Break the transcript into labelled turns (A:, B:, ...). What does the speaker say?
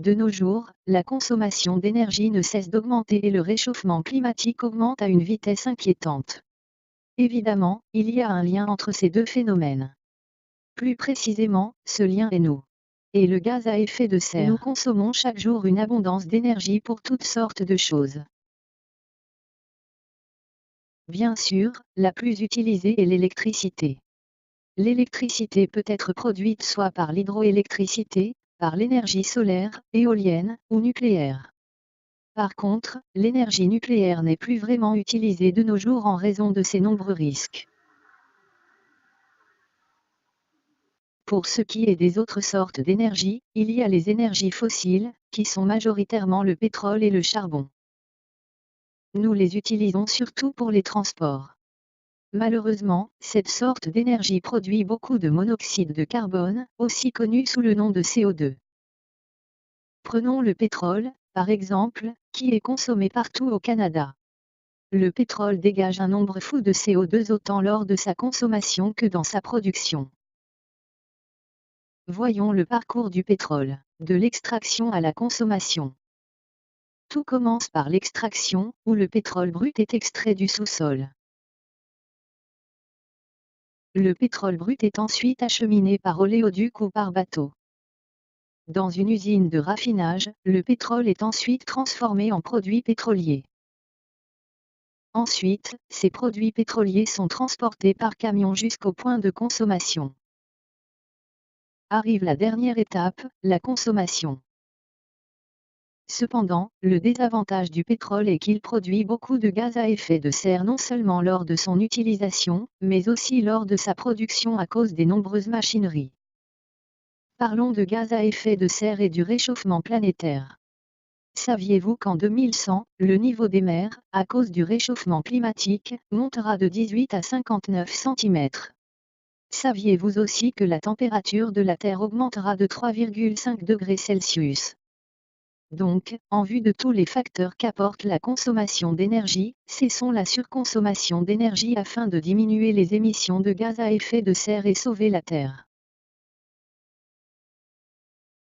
A: De nos jours, la consommation d'énergie ne cesse d'augmenter et le réchauffement climatique augmente à une vitesse inquiétante. Évidemment, il y a un lien entre ces deux phénomènes. Plus précisément, ce lien est nous. Et le gaz à effet de serre. Nous consommons chaque jour une abondance d'énergie pour toutes sortes de choses. Bien sûr, la plus utilisée est l'électricité. L'électricité peut être produite soit par l'hydroélectricité, par l'énergie solaire, éolienne, ou nucléaire. Par contre, l'énergie nucléaire n'est plus vraiment utilisée de nos jours en raison de ses nombreux risques. Pour ce qui est des autres sortes d'énergie, il y a les énergies fossiles, qui sont majoritairement le pétrole et le charbon. Nous les utilisons surtout pour les transports. Malheureusement, cette sorte d'énergie produit beaucoup de monoxyde de carbone, aussi connu sous le nom de CO2. Prenons le pétrole, par exemple, qui est consommé partout au Canada. Le pétrole dégage un nombre fou de CO2 autant lors de sa consommation que dans sa production. Voyons le parcours du pétrole, de l'extraction à la consommation. Tout commence par l'extraction, où le pétrole brut est extrait du sous-sol. Le pétrole brut est ensuite acheminé par oléoduc ou par bateau. Dans une usine de raffinage, le pétrole est ensuite transformé en produits pétroliers. Ensuite, ces produits pétroliers sont transportés par camion jusqu'au point de consommation. Arrive la dernière étape, la consommation. Cependant, le désavantage du pétrole est qu'il produit beaucoup de gaz à effet de serre non seulement lors de son utilisation, mais aussi lors de sa production à cause des nombreuses machineries. Parlons de gaz à effet de serre et du réchauffement planétaire. Saviez-vous qu'en 2100, le niveau des mers, à cause du réchauffement climatique, montera de 18 à 59 cm? Saviez-vous aussi que la température de la Terre augmentera de 3,5 degrés Celsius? Donc, en vue de tous les facteurs qu'apporte la consommation d'énergie, cessons la surconsommation d'énergie afin de diminuer les émissions de gaz à effet de serre et sauver la Terre.